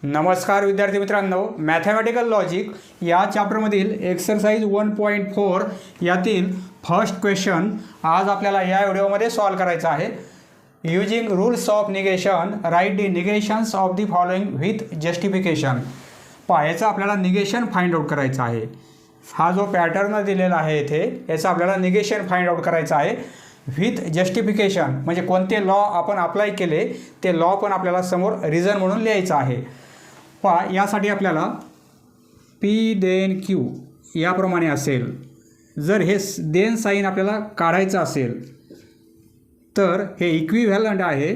नमस्कार विद्यार्थी मित्रांनो, मॅथमॅटिकल लॉजिक या चॅप्टरमधील एक्सरसाइज 1.4 यातील फर्स्ट क्वेश्चन आज आपल्याला या व्हिडिओमध्ये सॉल्व करायचा आहे. Using rules of negation write the negations of the following with justification. याचं आपल्याला निगेशन फाइंड आउट करायचं आहे. हा जो पॅटर्न दिलेला आहे इथे याचं आपल्याला निगेशन फाइंड आउट करायचं आहे विथ जस्टिफिकेशन. म्हणजे कोणते लॉ आपण अप्लाय केले ते लॉ पण आपल्याला समोर रिझन म्हणून लिहायचं आहे. यासाठी आपल्याला पी देन क्यू याप्रमाणे असेल. जर हे देन साईन आपल्याला काढायचं असेल तर हे इक्विव्हॅलंट आहे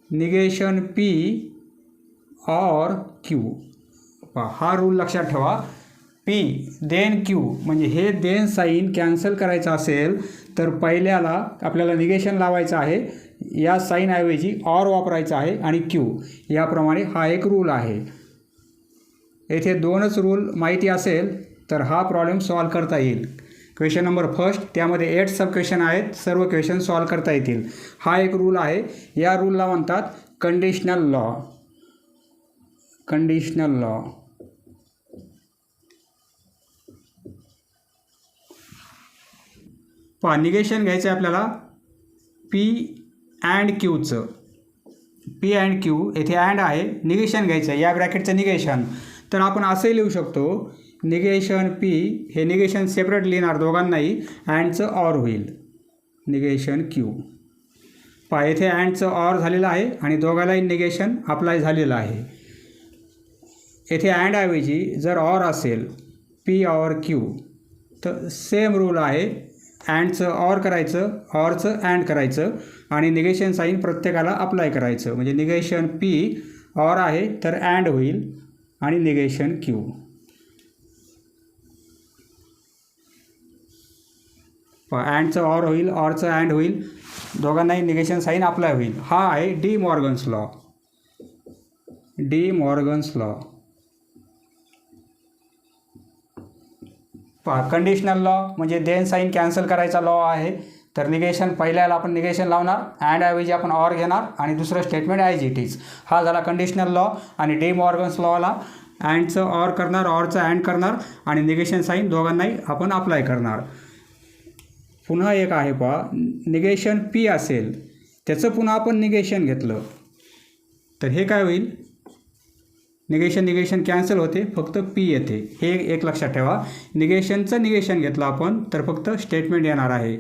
निगेशन पी ऑर क्यू. हा रूल लक्षात ठेवा. पी देन क्यू म्हणजे हे देन साईन कॅन्सल करायचं असेल तर पहिल्याला आपल्याला निगेशन लावायचं आहे. या साईनऐवजी ऑर वापरायचं आहे आणि क्यू याप्रमाणे हा एक रूल आहे. येथे दोनच रूल माहिती असेल तर हा प्रॉब्लेम सॉल्व करता येईल. क्वेश्चन नंबर फर्स्ट, त्यामध्ये 8 सब क्वेश्चन आहेत. सर्व क्वेश्चन सॉल्व करता येतील. हा एक रूल आहे. या रूलला म्हणतात conditional law. Conditional law. Negation घ्यायचं आहे आपल्याला पी अँड क्यूचं. पी अँड क्यू येथे अँड आहे. निगेशन घ्यायचं आहे या ब्रॅकेटचं निगेशन. तर आपण असंही लिहू शकतो निगेशन पी. हे निगेशन सेपरेट लिहिणार दोघांनाही. अँडचं ऑर होईल निगेशन क्यू. येथे अँडचं ऑर झालेलं आहे आणि दोघांनाही निगेशन अप्लाय झालेलं आहे. येथे अँडऐवजी जर ऑर असेल पी ऑर क्यू तर सेम रूल आहे. अँडचं ऑर करायचं, ऑरचं अँड करायचं आणि निगेशन साईन प्रत्येकाला अप्लाय करायचं. म्हणजे निगेशन पी ऑर आहे तर अँड होईल आणि निगेशन क्यू. अँडचं ऑर होईल, ऑरचं अँड होईल, दोघांनाही निगेशन साईन अप्लाय होईल. हा आहे D Morgan's law. D Morgan's law. Conditional law म्हणजे देन साईन कॅन्सल करायचा लॉ आहे. तर निगेशन पहिल्याला आपण निगेशन लावणार, अँडऐवजी आपण ऑर घेणार आणि दुसरं स्टेटमेंट ॲज इट इज. हा झाला कंडिशनल लॉ. आणि डी मॉर्गन्स लॉला अँडचं ऑर करणार, ऑरचं अँड करणार आणि निगेशन साईन दोघांनाही आपण अप्लाय करणार. पुन्हा एक आहे निगेशन पी असेल त्याचं पुन्हा आपण निगेशन घेतलं तर हे काय होईल? निगेशन कॅन्सल होते, फक्त पी येते. हे एक लक्षात ठेवा. निगेशनचं निगेशन घेतलं आपण तर फक्त स्टेटमेंट येणार आहे.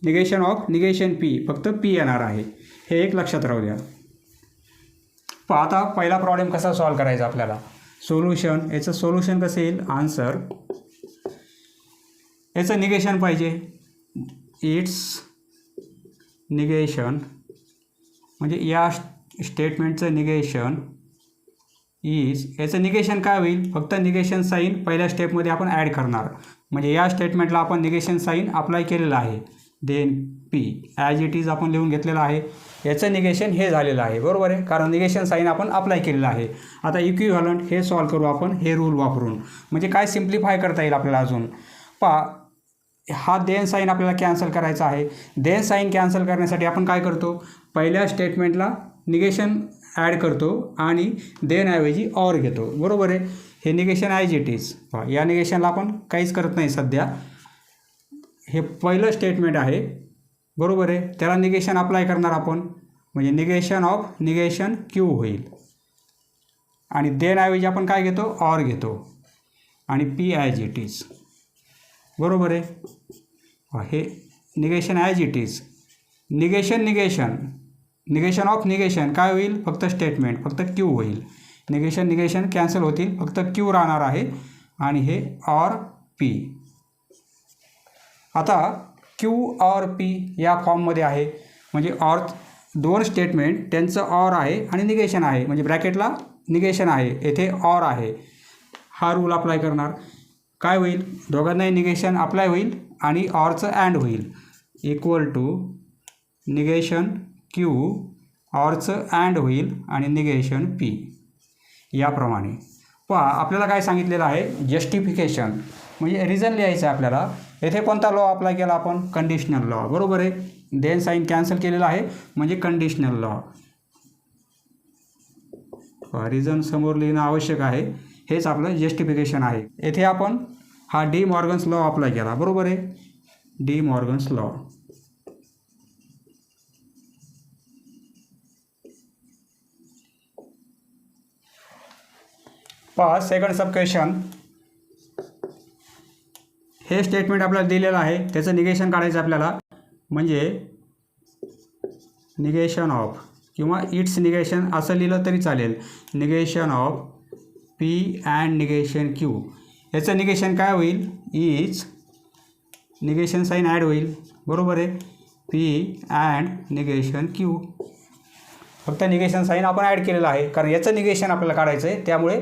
निगेशन ऑफ निगेशन पी फक्त पी येणार आहे. हे एक लक्षात राहू द्या. आता पहिला प्रॉब्लेम कसा सॉल्व करायचा आपल्याला. सोल्युशन. याचं सोल्युशन कसं येईल? आन्सर. याचं निगेशन पाहिजे. इट्स निगेशन म्हणजे या स्टेटमेंटचं निगेशन इज. याचं निगेशन काय होईल? फक्त निगेशन साईन पहिल्या स्टेपमध्ये आपण ॲड करणार. म्हणजे या स्टेटमेंटला आपण निगेशन साईन अप्लाय केलेलं आहे. Then P as it is आपण लिहून घेतलेलं आहे. याचं निगेशन हे झालेलं आहे. बरोबर आहे, कारण निगेशन साईन आपण अप्लाय केलेलं आहे. आता इक्विव्हॅलंट हे सॉल्व करू आपण हे रूल वापरून. म्हणजे काय सिम्प्लिफाय करता येईल आपल्याला अजून. हा देन साईन आपल्याला कॅन्सल करायचा आहे. देन साईन कॅन्सल करण्यासाठी आपण काय करतो? पहिल्या स्टेटमेंटला निगेशन ॲड करतो आणि देनऐवजी ऑर घेतो. बरोबर आहे. हे निगेशन ॲज इट इज. या निगेशनला आपण काहीच करत नाही सध्या. हे पहिलं स्टेटमेंट आहे. बरोबर आहे. त्याला निगेशन अप्लाय करणार आपण. म्हणजे निगेशन ऑफ निगेशन क्यू होईल. आणि देनऐवजी आपण काय घेतो? ऑर घेतो आणि पी ॲज इट इज. बरोबर आहे. हे negation as it is. Negation of negation काय होईल? फक्त स्टेटमेंट फक्त क्यू होईल. निगेशन कॅन्सल होतील, फक्त क्यू राहणार आहे आणि हे ऑर पी. आता क्यू ऑर पी या फॉर्ममध्ये आहे. म्हणजे ऑर दोन स्टेटमेंट त्यांचं ऑर आहे आणि निगेशन आहे. म्हणजे ब्रॅकेटला निगेशन आहे, येथे ऑर आहे. हा रूल अप्लाय करणार. काय होईल? दोघांनाही निगेशन अप्लाय होईल आणि ऑरचं अँड होईल. इक्वल टू निगेशन क्यू ऑरचं अँड होईल आणि निगेशन पी. याप्रमाणे आपल्याला काय सांगितलेलं आहे? जस्टिफिकेशन म्हणजे रिझन लिहायचं आहे आपल्याला. येथे कोणता लॉ अप्लाय केला आपण? Conditional law. बरोबर आहे. देन साईन कॅन्सल केलेला आहे म्हणजे कंडिशनल लॉ. रिझन समोर लिहिणं आवश्यक आहे, हेच आपलं जस्टिफिकेशन आहे. येथे आपण हा डी मॉर्गन्स लॉ अप्लाय केला, बरोबर आहे. D Morgan's law. पहा सेकंड सब क्वेश्चन. हे स्टेटमेंट आपल्याला दिलेलं आहे, त्याचं निगेशन काढायचं आपल्याला. म्हणजे निगेशन ऑफ किंवा इट्स निगेशन असं लिहिलं तरी चालेल. Negation of P and negation Q. याचं निगेशन काय होईल? इज निगेशन साईन ॲड होईल, बरोबर आहे. P and negation Q. फक्त निगेशन साईन आपण ॲड केलेलं आहे, कारण याचं निगेशन आपल्याला काढायचं आहे, त्यामुळे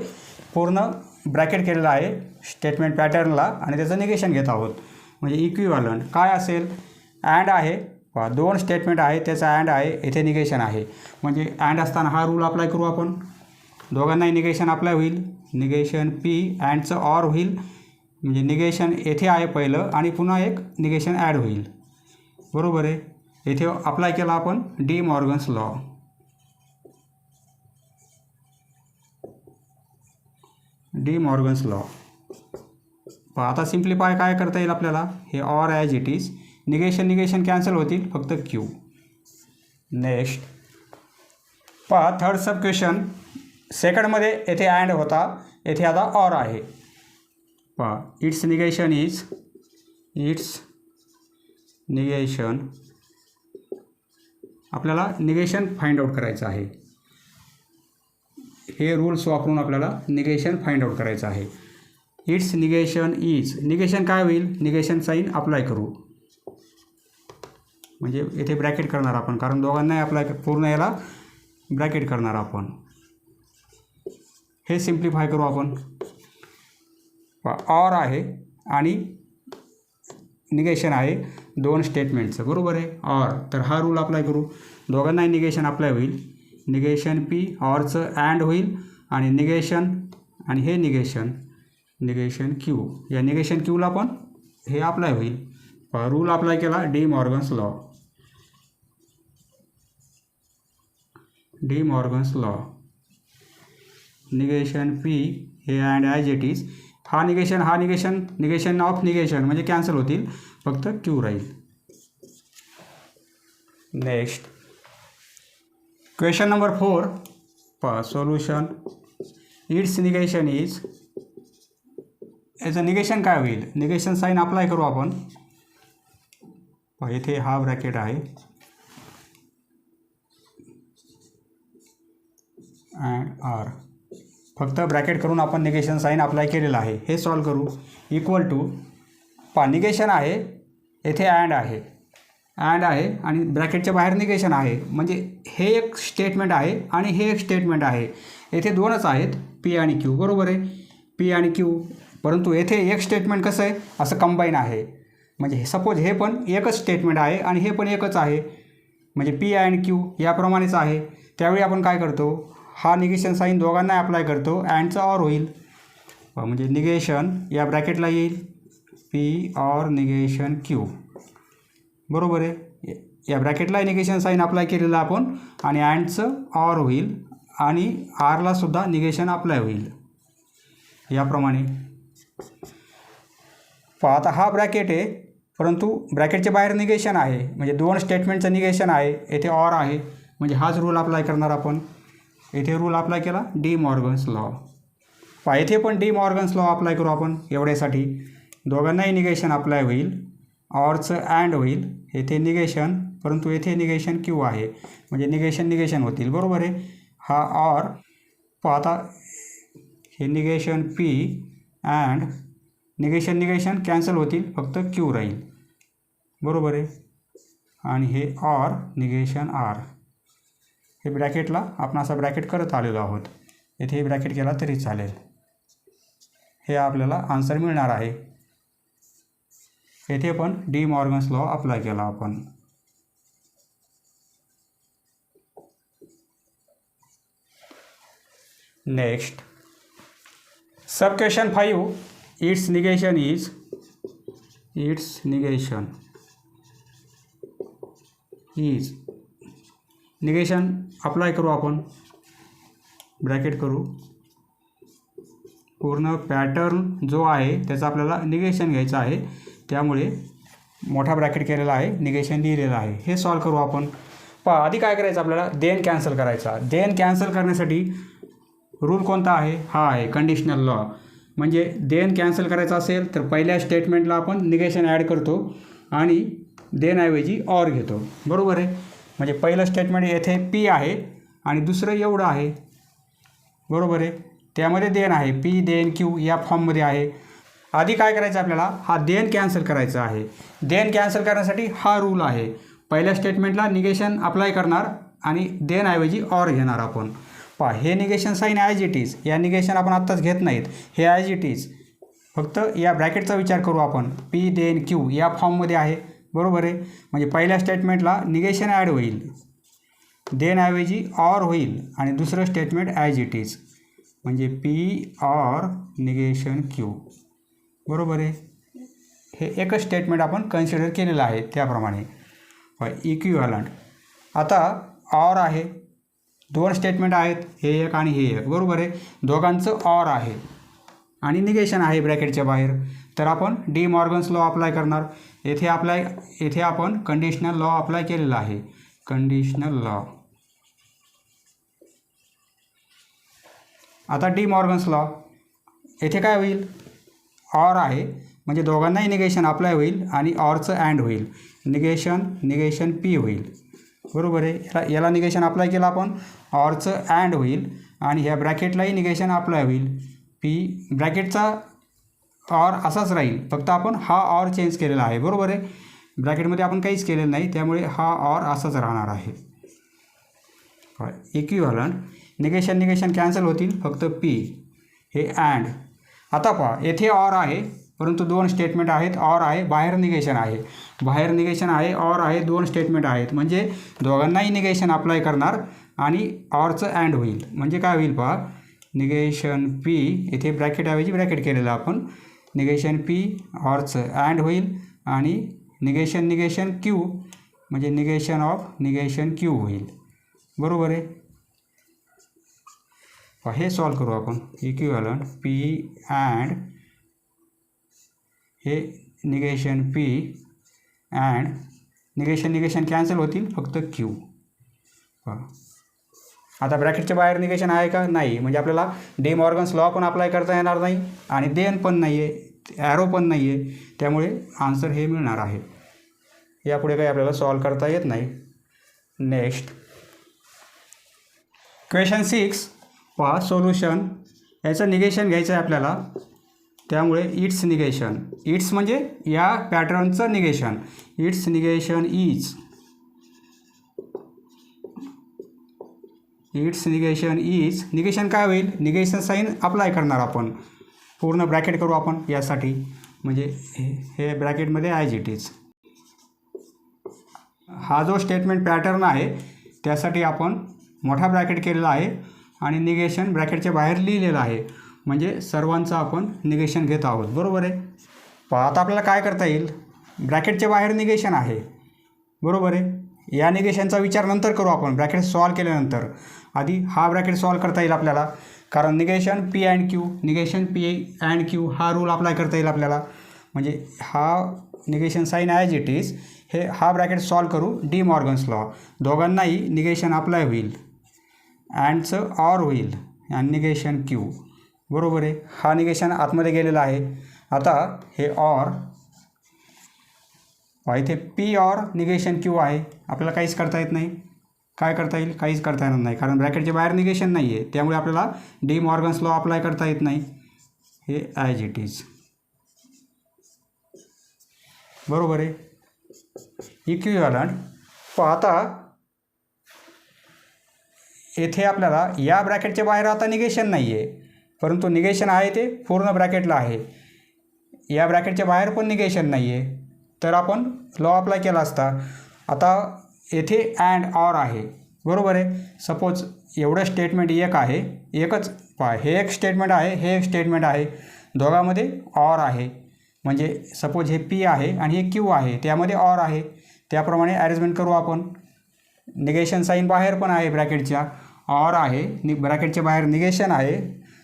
पूर्ण ब्रॅकेट केलेलं आहे स्टेटमेंट पॅटर्नला आणि त्याचं निगेशन घेत आहोत. म्हणजे इक्विव्हॅलंट काय असेल? अँड आहे, दोन स्टेटमेंट आहे, त्याचा अँड आहे, येथे निगेशन आहे. म्हणजे अँड असताना हा रूल अप्लाय करू आपण. दोघांनाही निगेशन अप्लाय होईल. निगेशन पी अँडचं ऑर होईल. म्हणजे निगेशन येथे आहे पहिलं आणि पुन्हा एक निगेशन ॲड होईल, बरोबर आहे. येथे अप्लाय केला आपण D Morgan's law. D Morgan's law. आता सिम्प्लिफाय काय करता येईल आपल्याला? हे or as it is. Negation cancel होतील, फक्त क्यू. नेक्स्ट पहा थर्ड सब क्वेश्चन. सेकंडमध्ये येथे अँड होता, येथे आता ऑर आहे. पहा इट्स निगेशन आपल्याला निगेशन फाइंड आउट करायचं आहे. हे रूल्स वापरून आपल्याला निगेशन फाइंड आउट करायचं आहे. It's negation is. निगेशन काय होईल? निगेशन साईन अप्लाय करू. म्हणजे येथे ब्रॅकेट करणार आपण, कारण दोघांनाही अप्लाय पूर्ण याला ब्रॅकेट करणार आपण. हे सिम्प्लिफाय करू आपण. ऑर आहे आणि निगेशन आहे दोन स्टेटमेंटचं, बरोबर आहे. ऑर तर हा रूल अप्लाय करू. दोघांनाही निगेशन अप्लाय होईल. निगेशन पी ऑरचं अँड होईल आणि निगेशन आणि हे निगेशन क्यू. या निगेशन क्यूला पण हे अप्लाय होईल. रूल अप्लाय केला D Morgan's law. D Morgan's law. Negation P हे अँड ॲज इट इज. हा निगेशन ऑफ निगेशन म्हणजे कॅन्सल होतील, फक्त क्यू राहील. Next question number 4. पहा सोल्युशन. It's negation is. याचं निगेशन काय होईल? निगेशन साईन अप्लाय करू आपण. इथे हा ब्रॅकेट आहे अँड आर. फक्त ब्रॅकेट करून आपण निगेशन साईन अप्लाय केलेलं आहे. हे सॉल्व करू. इक्वल टू निगेशन आहे, येथे अँड आहे आणि ब्रॅकेटच्या बाहेर निगेशन आहे. म्हणजे हे एक स्टेटमेंट आहे आणि हे एक स्टेटमेंट आहे. येथे दोनच आहेत, पी आणि क्यू, बरोबर आहे. पी आणि क्यू. परंतु येथे एक स्टेटमेंट कसं आहे? असं कंबाईन आहे. म्हणजे सपोज हे पण एकच स्टेटमेंट आहे आणि हे पण एकच आहे. म्हणजे पी अँड क्यू याप्रमाणेच आहे. त्यावेळी आपण काय करतो? हा निगेशन साईन दोघांना अप्लाय करतो, अँडचा ऑर होईल. म्हणजे निगेशन या ब्रॅकेटला येईल पी ऑर निगेशन क्यू, बरोबर आहे. या ब्रॅकेटला निगेशन साईन अप्लाय केलेलं आपण आणि अँडचं ऑर होईल आणि आरला सुद्धा निगेशन अप्लाय होईल याप्रमाणे. आता हा ब्रॅकेट आहे, परंतु ब्रॅकेटच्या बाहेर निगेशन आहे. म्हणजे दोन स्टेटमेंटचं निगेशन आहे, येथे ऑर आहे. म्हणजे हाच रूल अप्लाय करणार आपण. येथे रूल अप्लाय केला डी मॉर्गन्स लॉ. येथे पण डी मॉर्गन्स लॉ अप्लाय करू आपण. एवढ्यासाठी दोघांनाही निगेशन अप्लाय होईल. ऑरचं अँड होईल. येथे निगेशन, परंतु येथे निगेशन क्यू आहे. म्हणजे निगेशन होतील, बरोबर आहे. हा ऑर. आता हे negation P and negation cancel होतील, फक्त क्यू राहील, बरोबर आहे. आणि हे ऑर निगेशन आर. हे ब्रॅकेटला आपण असा ब्रॅकेट करत आलेलो आहोत. येथे हे ब्रॅकेट केला तरी चालेल. हे आपल्याला आन्सर मिळणार आहे. येथे पण डी मॉर्गन्स लॉ अप्लाय केला आपण. Next sub question 5. It's negation is. Negation apply करू आपण. ब्रॅकेट करू, पूर्ण पॅटर्न जो आहे त्याचा आपल्याला निगेशन घ्यायचं आहे, त्यामुळे मोठा ब्रॅकेट केलेला आहे, निगेशन लिहिलेलं आहे. हे सॉल्व करू आपण. पहा आधी काय करायचं आपल्याला, देन कॅन्सल करायचा. देन कॅन्सल करण्यासाठी रूल कोणता आहे, हा आहे कंडिशनल लॉ. म्हणजे देन कॅन्सल करायचा असेल तर पहिल्या स्टेटमेंटला आपण निगेशन ॲड करतो आणि देनऐवजी ऑर घेतो, बरोबर आहे. म्हणजे पहिलं स्टेटमेंट येथे पी आहे आणि दुसरं एवढं आहे, बरोबर आहे. त्यामध्ये देन आहे, पी देन क्यू या फॉर्ममध्ये आहे. आधी काय करायचं आपल्याला, हा देन कॅन्सल करायचा आहे. देन कॅन्सल करण्यासाठी हा रूल आहे, पहिल्या स्टेटमेंटला निगेशन अप्लाय करणार आणि देनऐवजी ऑर घेणार आपण. पहा हे negation sign as it is, या निगेशन आपण आत्ताच घेत नाहीत, हे ॲज इट इज. फक्त या ब्रॅकेटचा विचार करू आपण, पी देन क्यू या फॉर्ममध्ये आहे, बरोबर आहे. म्हणजे पहिल्या स्टेटमेंटला निगेशन ॲड होईल, देनऐवजी ऑर होईल आणि दुसरं स्टेटमेंट ॲज इट इज, म्हणजे पी ऑर निगेशन क्यू, बरोबर आहे. हे एकच स्टेटमेंट आपण कन्सिडर केलेलं आहे त्याप्रमाणे. इक्विव्हॅलंट. आता ऑर आहे, दोन स्टेटमेंट आहेत, हे एक आणि हे एक, बरोबर आहे. दोघांचं ऑर आहे आणि निगेशन आहे ब्रॅकेटच्या बाहेर, तर आपण डी मॉर्गन्स लॉ अप्लाय करणार. येथे आपण कंडिशनल लॉ अप्लाय केलेला आहे, कंडिशनल लॉ. आता डी मॉर्गन्स लॉ, येथे काय होईल, ऑर आहे म्हणजे दोघांनाही निगेशन अप्लाय होईल आणि ऑरचं अँड होईल, निगेशन पी होईल, बरोबर आहे. याला निगेशन अप्लाय केलं आपण, ऑरचं अँड होईल आणि ह्या ब्रॅकेटलाही निगेशन अप्लाय होईल. पी ब्रॅकेटचा ऑर असाच राहील, फक्त आपण हा ऑर चेंज केलेला आहे, बरोबर आहे. ब्रॅकेटमध्ये आपण काहीच केलेलं नाही, त्यामुळे हा ऑर असाच राहणार आहे. इक्विव्हॅलंट. निगेशन कॅन्सल होतील, फक्त पी हे अँड. आता पहा येथे ऑर आहे परंतु दोन स्टेटमेंट आहेत, ऑर आहे, बाहेर निगेशन आहे, ऑर आहे, दोन स्टेटमेंट आहेत, म्हणजे दोघांनाही निगेशन अप्लाय करणार आणि ऑरचं अँड होईल. म्हणजे काय होईल पहा, निगेशन पी, येथे ब्रॅकेटऐवजी ब्रॅकेट केलेलं आपण, निगेशन पी ऑरचं अँड होईल आणि निगेशन क्यू म्हणजे निगेशन क्यू होईल, बरोबर आहे. हे सॉल्व करू आपण. इक्विव्हॅलंट पी अँड हे negation P and negation cancel होतील, फक्त क्यू. आता ब्रॅकेटच्या बाहेर निगेशन आहे का, नाही, म्हणजे आपल्याला डी मॉर्गन्स लॉ पण अप्लाय करता येणार नाही आणि देन पण नाही आहे, ॲरो पण नाही आहे, त्यामुळे आन्सर हे मिळणार आहे. यापुढे काही आपल्याला सॉल्व करता येत नाही. Next question 6. पहा सोल्युशन. याचं निगेशन घ्यायचं आहे आपल्याला, त्यामुळे इट्स निगेशन, इट्स म्हणजे या पॅटर्नचं negation, it's negation is, negation काय होईल, निगेशन साईन अप्लाय करणार आपण, पूर्ण ब्रॅकेट करू आपण यासाठी, म्हणजे हे ब्रॅकेटमध्ये ॲज इट इज. हा जो स्टेटमेंट पॅटर्न आहे त्यासाठी आपण मोठा ब्रॅकेट केलेला आहे आणि निगेशन ब्रॅकेटच्या बाहेर लिहिलेलं आहे, म्हणजे सर्वांचं आपण निगेशन घेत आहोत, बरोबर आहे. आता आपल्याला काय करता येईल, ब्रॅकेटच्या बाहेर निगेशन आहे, बरोबर आहे. या निगेशनचा विचार नंतर करू आपण, ब्रॅकेट सॉल्व केल्यानंतर. आधी हा ब्रॅकेट सॉल्व करता येईल आपल्याला, कारण निगेशन पी अँड क्यू हा रूल अप्लाय करता येईल आपल्याला. म्हणजे हा negation sign as it is, हा ब्रॅकेट सॉल्व करू. डी मॉर्गन्स लॉ, दोघांनाही निगेशन अप्लाय होईल, अँडचं ऑर होईल आणि निगेशन क्यू, बरोबर आहे. हा निगेशन आतमध्ये गेलेला आहे. आता हे ऑर, इथे पी ऑर निगेशन क्यू आहे, आपल्याला काहीच करता येत नाही. काय करता येईल, काहीच करता येणार नाही, कारण ब्रॅकेटच्या बाहेर निगेशन नाही आहे, त्यामुळे आपल्याला डी मॉर्गन्स लॉ अप्लाय करता येत नाही. हे ॲज इट इज, बरोबर आहे. इक्विव्हॅलंट. आता येथे आपल्याला या ब्रॅकेटच्या बाहेर आता निगेशन नाही आहे, परंतु निगेशन आहे ते पूर्ण ब्रॅकेटला आहे. या ब्रॅकेटच्या बाहेर पण निगेशन नाही आहे, तर आपण लॉ अप्लाय केला असता. आता येथे अँड ऑर आहे, बरोबर आहे. सपोज एवढं स्टेटमेंट एक आहे, एकच हे एक स्टेटमेंट आहे, हे एक स्टेटमेंट आहे, दोघांमध्ये ऑर आहे. म्हणजे सपोज हे पी आहे आणि हे क्यू आहे, त्यामध्ये ऑर आहे. त्याप्रमाणे अरेंजमेंट करू आपण. निगेशन साईन बाहेर पण आहे ब्रॅकेटच्या, ऑर आहे, ब्रॅकेटच्या बाहेर निगेशन आहे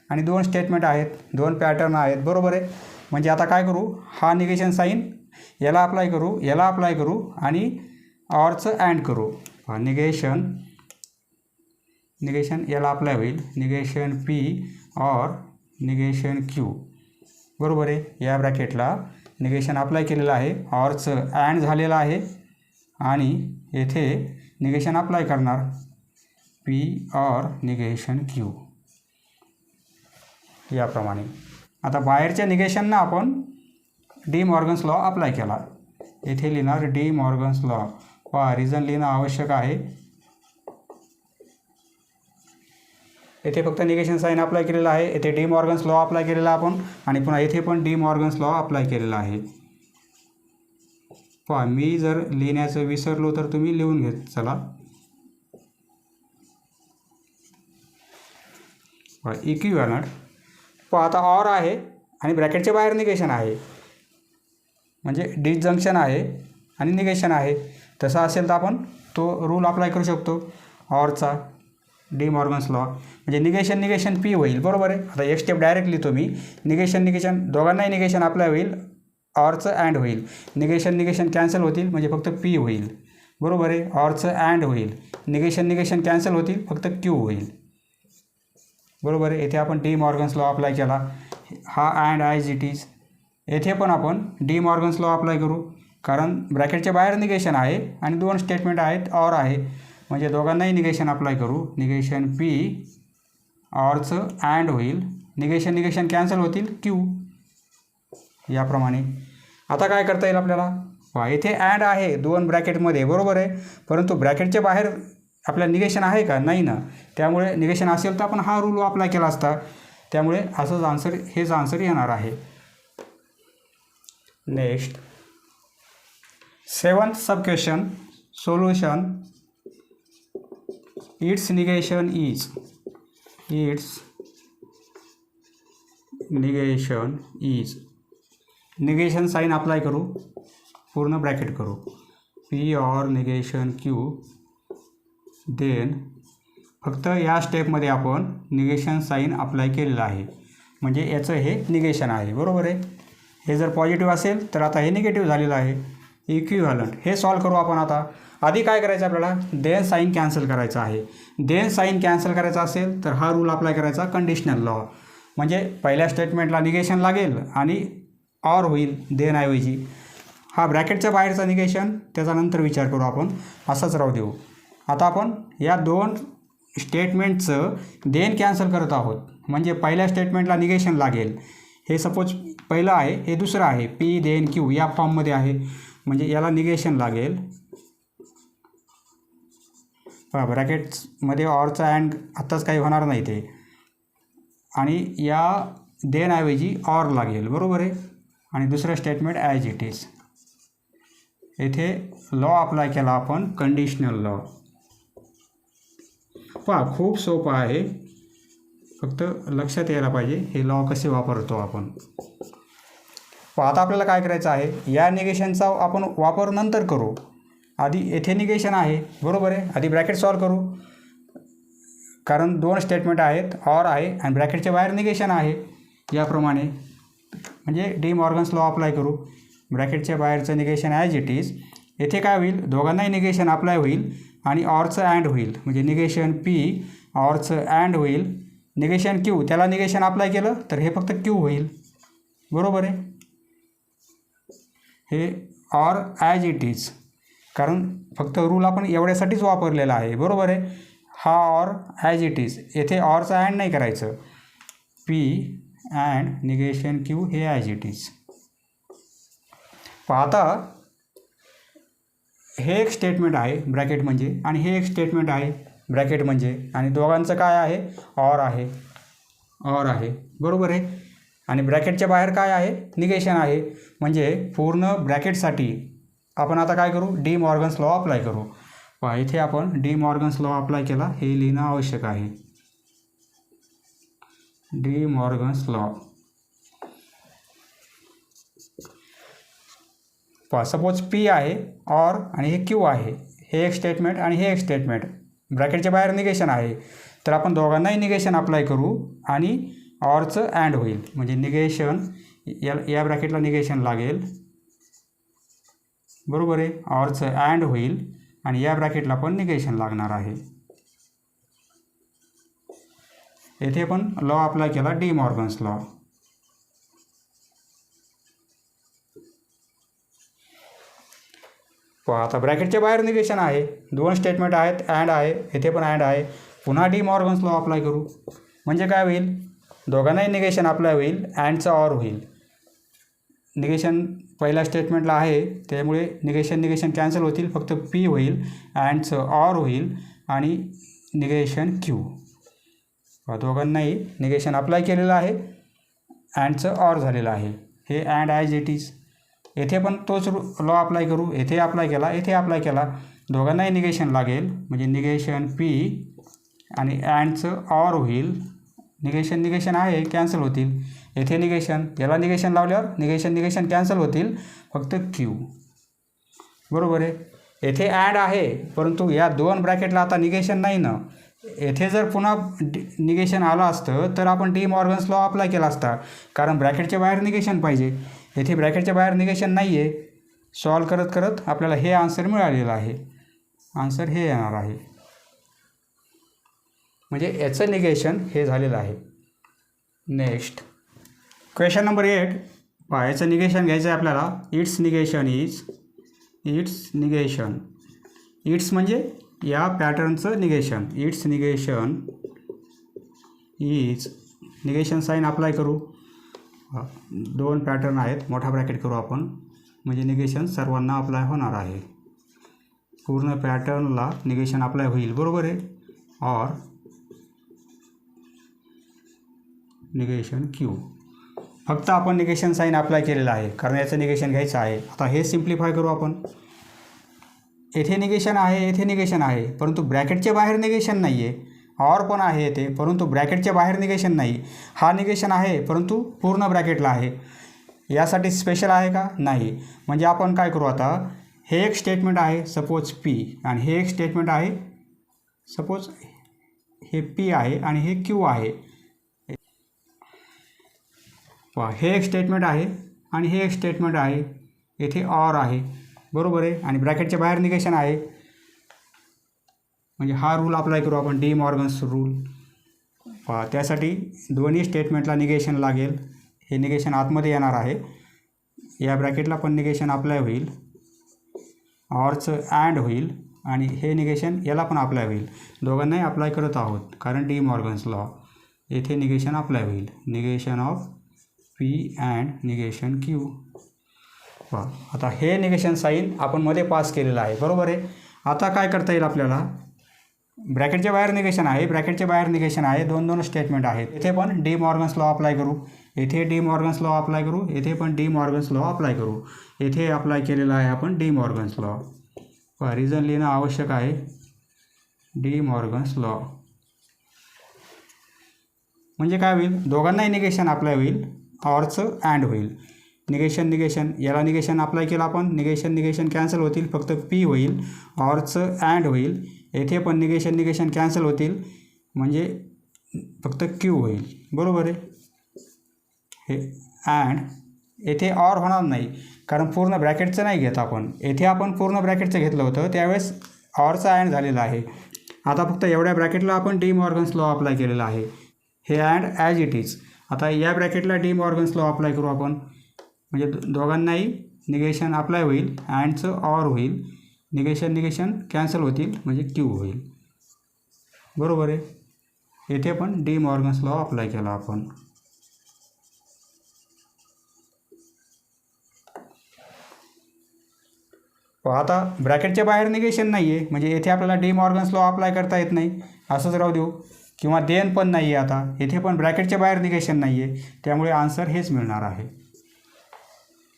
आणि 2 स्टेटमेंट आहेत, 2 पॅटर्न आहेत, बरोबर आहे. म्हणजे आता काय करू, हा निगेशन साईन याला अप्लाय करू, याला अप्लाय करू आणि ऑरचं अँड करू. निगेशन याला अप्लाय होईल, negation P or negation Q, बरोबर आहे. या ब्रॅकेटला निगेशन अप्लाय केलेलं आहे, ऑरचं अँड झालेलं आहे आणि येथे निगेशन अप्लाय करणार पी ऑर निगेशन क्यू याप्रमाणे. आता बाहेरच्या निगेशनना आपण डी मॉर्गन्स लॉ अप्लाय केला. येथे लिहिणार डी मॉर्गन्स लॉ. पहा रिझन लिहिणं आवश्यक आहे. येथे फक्त निगेशन साईन अप्लाय केलेलं आहे, येथे डी मॉर्गन्स लॉ अप्लाय केलेला आपण आणि पुन्हा येथे पण डी मॉर्गन्स लॉ अप्लाय केलेला आहे. पहा मी जर लिहिण्याचं विसरलो तर तुम्ही लिहून घेत चला. इक्विव्हॅलंट. पहा आता ऑर आहे आणि ब्रॅकेटच्या बाहेर निगेशन आहे, म्हणजे डिसजंक्शन आहे आणि निगेशन आहे. तसं असेल तर आपण तो रूल अप्लाय करू शकतो ऑरचा, डी मॉर्गन्स लॉ. म्हणजे निगेशन पी होईल, बरोबर आहे. आता एक स्टेप डायरेक्ट लिहितो मी. निगेशन दोघांनाही निगेशन अप्लाय होईल, ऑरचं अँड होईल. निगेशन कॅन्सल होतील म्हणजे फक्त पी होईल, बरोबर आहे. ऑरचं अँड होईल, निगेशन कॅन्सल होतील, फक्त क्यू होईल, बरोबर आहे. येथे आपण डी मॉर्गन्स लॉ अप्लाय केला, हा अँड ॲज इट इज. येथे पण आपण डी मॉर्गन्स लॉ अप्लाय करू, कारण ब्रॅकेटच्या बाहेर निगेशन आहे आणि 2 स्टेटमेंट आहेत, ऑर आहे, म्हणजे दोघांनाही निगेशन अप्लाय करू. निगेशन पी ऑरचं अँड होईल, निगेशन कॅन्सल होतील, क्यू याप्रमाणे. आता काय करता येईल आपल्याला, पहा येथे अँड आहे 2 ब्रॅकेटमध्ये, बरोबर आहे. परंतु ब्रॅकेटच्या बाहेर आपल्याला निगेशन आहे का, नाही ना. त्यामुळे निगेशन असेल तर आपण हा रूल अप्लाय केला असता. त्यामुळे असंच हेच आन्सर येणार आहे. Next 7th sub question. Solution. It's negation is negation sign apply करू, पूर्ण ब्रॅकेट करू, P or negation Q. Then फक्त या स्टेपमध्ये आपण निगेशन साइन अप्लाय केलेलं आहे, म्हणजे याचं हे निगेशन आहे, बरोबर आहे. हे जर पॉझिटिव्ह असेल तर आता हे निगेटिव्ह झालेलं आहे. इक्विव्हॅलंट हे सॉल्व करू आपण. आता आधी काय करायचं आपल्याला, देन साईन कॅन्सल करायचं आहे. देन साईन कॅन्सल करायचं असेल तर हा रूल अप्लाय करायचा, कंडिशनल लॉ. म्हणजे पहिल्या स्टेटमेंटला निगेशन लागेल आणि ऑर होईल देन ऐवजी. हा ब्रॅकेटच्या बाहेरचा निगेशन, त्याचा नंतर विचार करू आपण, असाच राहू देऊ. आता आपण या 2 स्टेटमेंटचं देन कॅन्सल करत आहोत, म्हणजे पहिल्या स्टेटमेंटला निगेशन लागेल. हे सपोज पहिलं आहे, हे दुसरं आहे, पी देन क्यू या फॉर्ममध्ये आहे, म्हणजे याला निगेशन लागेल. ब्रॅकेट्समध्ये ऑरचा अँड आत्ताच काही होणार नाही ते, आणि या देन ऐवजी ऑर लागेल, बरोबर आहे. आणि दुसरं स्टेटमेंट ॲज इट इज. येथे लॉ अप्लाय केला आपण, कंडिशनल लॉ. पहा खूप सोपं आहे, फक्त लक्षात यायला पाहिजे हे लॉ कसे वापरतो आपण. आता आपल्याला काय करायचं आहे, या निगेशनचा आपण वापर नंतर करू. आधी येथे निगेशन आहे, बरोबर आहे. आधी ब्रॅकेट सॉल्व करू, कारण 2 स्टेटमेंट आहेत, ऑर आहे आणि ब्रॅकेटच्या बाहेर निगेशन आहे. याप्रमाणे म्हणजे डी मॉर्गन्स लॉ अप्लाय करू. ब्रॅकेटच्या बाहेरचं निगेशन ॲज इट इज. येथे काय होईल, दोघांनाही निगेशन अप्लाय होईल आणि ऑरचं अँड होईल, म्हणजे निगेशन पी ऑरचं अँड होईल. निगेशन क्यू, त्याला निगेशन अप्लाय केलं तर हे फक्त क्यू होईल, बरोबर आहे. हे ऑर ॲज इट इज, कारण फक्त रूल आपण एवढ्यासाठीच वापरलेला आहे, बरोबर आहे. हा ऑर ॲज इट इज, येथे ऑरचं अँड नाही करायचं. पी अँड निगेशन क्यू हे ॲज इट इज. आता हे एक स्टेटमेंट आहे ब्रॅकेट म्हणजे, आणि हे एक स्टेटमेंट आहे ब्रॅकेट म्हणजे, आणि दोघांचं काय आहे, ऑर आहे, बरोबर आहे. आणि ब्रॅकेटच्या बाहेर काय आहे, निगेशन आहे. म्हणजे पूर्ण ब्रॅकेटसाठी आपण आता काय करू, डी मॉर्गन्स लॉ अप्लाय करू. पहा इथे आपण डी मॉर्गन्स लॉ अप्लाय केला, हे लिहिणं आवश्यक आहे. D Morgan's law. पहा सपोज पी आहे, ऑर आणि हे क्यू आहे. हे एक स्टेटमेंट आणि हे एक स्टेटमेंट, ब्रॅकेटच्या बाहेर निगेशन आहे. तर आपण दोघांनाही निगेशन अप्लाय करू आणि ऑरचं अँड होईल, म्हणजे निगेशन या ब्रॅकेटला निगेशन लागेल, बरोबर आहे. ऑरचं अँड होईल आणि या ब्रॅकेटला पण निगेशन लागणार आहे. येथे पण लॉ अप्लाय केला, डी मॉर्गन्स लॉ. आता ब्रॅकेटच्या बाहेर निगेशन आहे, दोन स्टेटमेंट आहेत, अँड आहे, येथे पण अँड आहे. पुन्हा डी मॉर्गन्स लॉ अप्लाय करू, म्हणजे काय होईल, दोघांनाही निगेशन अप्लाय होईल, अँडचा ऑर होईल. निगेशन पहिल्या स्टेटमेंटला आहे त्यामुळे निगेशन कॅन्सल होतील, फक्त पी होईल, अँडचं ऑर होईल आणि निगेशन क्यू. दोघांनाही निगेशन अप्लाय केलेलं आहे, अँडचं ऑर झालेलं आहे. हे अँड ॲज इट इज. येथे पण तोच लॉ अप्लाय करू, येथे अप्लाय केला, येथे अप्लाय केला, दोघांनाही निगेशन लागेल, म्हणजे निगेशन पी आणि अँडचं ऑर होईल. निगेशन आहे, कॅन्सल होतील. येथे निगेशन, याला निगेशन लावल्यावर निगेशन कॅन्सल होतील, फक्त क्यू, बरोबर आहे. येथे अँड आहे, परंतु या दोन ब्रॅकेटला आता निगेशन नाही ना. येथे जर पुन्हा निगेशन आलं असतं तर आपण डी मॉर्गन्स लॉ अप्लाय केला असता, कारण ब्रॅकेटच्या बाहेर निगेशन पाहिजे. येथे ब्रॅकेटच्या बाहेर निगेशन नाही आहे. सॉल्व करत करत आपल्याला हे आन्सर मिळालेलं आहे. आन्सर हे येणार आहे, म्हणजे याचं निगेशन हे झालेलं आहे. Next question number 8. याचं निगेशन घ्यायचं आहे आपल्याला. It's negation. इट्स म्हणजे या पॅटर्नचं negation. It's negation is, negation sign apply करू. दोन पॅटर्न आहेत, मोठा ब्रॅकेट करू आपण, म्हणजे निगेशन सर्वांना अप्लाय होणार आहे. पूर्ण पॅटर्नला निगेशन अप्लाय होईल, बरोबर आहे. Or negation Q. फक्त आपण निगेशन साईन अप्लाय केलेलं आहे, कारण याचं निगेशन घ्यायचं आहे. आता हे सिम्प्लिफाय करू आपण. येथे निगेशन आहे, येथे निगेशन आहे, परंतु ब्रॅकेटच्या बाहेर निगेशन नाही आहे. ऑर पण आहे येथे, परंतु ब्रॅकेटच्या बाहेर निगेशन नाही. हा निगेशन आहे, परंतु पूर्ण ब्रॅकेटला आहे. यासाठी स्पेशल आहे का? नाही. म्हणजे आपण काय करू आता, हे एक स्टेटमेंट आहे सपोज पी, आणि हे एक स्टेटमेंट आहे सपोज हे पी आहे आणि हे क्यू आहे. हे एक स्टेटमेंट आहे आणि हे एक स्टेटमेंट आहे. येथे ऑर आहे, बरोबर आहे, आणि ब्रॅकेटच्या बाहेर निगेशन आहे. म्हणजे हा रूल अप्लाय करू आपण, डी मॉर्गन्स रूल. त्यासाठी दोन्ही स्टेटमेंटला निगेशन लागेल. हे निगेशन आतमध्ये येणार आहे, या ब्रॅकेटला पण निगेशन अप्लाय होईल, ऑरचं अँड होईल, आणि हे निगेशन याला पण अप्लाय होईल. दोघांनाही अप्लाय करत आहोत, कारण डी मॉर्गन्स लॉ. येथे निगेशन अप्लाय होईल, negation of P and negation Q. आता हे निगेशन साईन आपण मध्ये पास केलेलं आहे, बरोबर आहे. आता काय करता येईल आपल्याला, ब्रॅकेटच्या बाहेर निगेशन आहे, ब्रॅकेटच्या बाहेर निगेशन आहे, दोन स्टेटमेंट आहेत. येथे पण डी मॉर्गन्स लॉ अप्लाय करू, येथे डी मॉर्गन्स लॉ अप्लाय करू, येथे पण डी मॉर्गन्स लॉ अप्लाय करू. येथे अप्लाय केलेला आहे आपण डी मॉर्गन्स लॉ. रिझन लिहिणं आवश्यक आहे, डी मॉर्गन्स लॉ. म्हणजे काय होईल, दोघांनाही निगेशन अप्लाय होईल, ऑरचं अँड होईल. निगेशन याला निगेशन अप्लाय केलं आपण, निगेशन कॅन्सल होतील, फक्त पी होईल, ऑरचं अँड होईल. येथे पण निगेशन कॅन्सल होतील, म्हणजे फक्त क्यू होईल, बरोबर आहे. हे अँड येथे ऑर होणार नाही, कारण पूर्ण ब्रॅकेटचं नाही घेत आपण. येथे आपण पूर्ण ब्रॅकेटचं घेतलं होतं, त्यावेळेस ऑरचा अँड झालेला आहे. आता फक्त एवढ्या ब्रॅकेटला आपण डी मॉर्गन्स लॉ अप्लाय केलेला आहे. हे अँड ॲज इट इज. आता या ब्रॅकेटला डी मॉर्गन्स लॉ अप्लाय करू आपण, म्हणजे दोघांनाही निगेशन अप्लाय होईल, अँडचं ऑर होईल, निगेशन कॅन्सल होतील, म्हणजे क्यू होईल, बरोबर आहे. येथे पण डी मॉर्गन्स लॉ अप्लाय केला आपण. आता ब्रॅकेटच्या बाहेर निगेशन नाही आहे, म्हणजे येथे आपल्याला डी मॉर्गन्स लॉ अप्लाय करता येत नाही, असंच राहू देऊ. किंवा देन पण नाही आहे. आता येथे पण ब्रॅकेटच्या बाहेर निगेशन नाही आहे, त्यामुळे आन्सर हेच मिळणार आहे.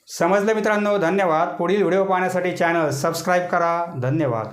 समजलं मित्रांनो? धन्यवाद. पुढील व्हिडिओ पाहण्यासाठी चॅनल सबस्क्राईब करा. धन्यवाद.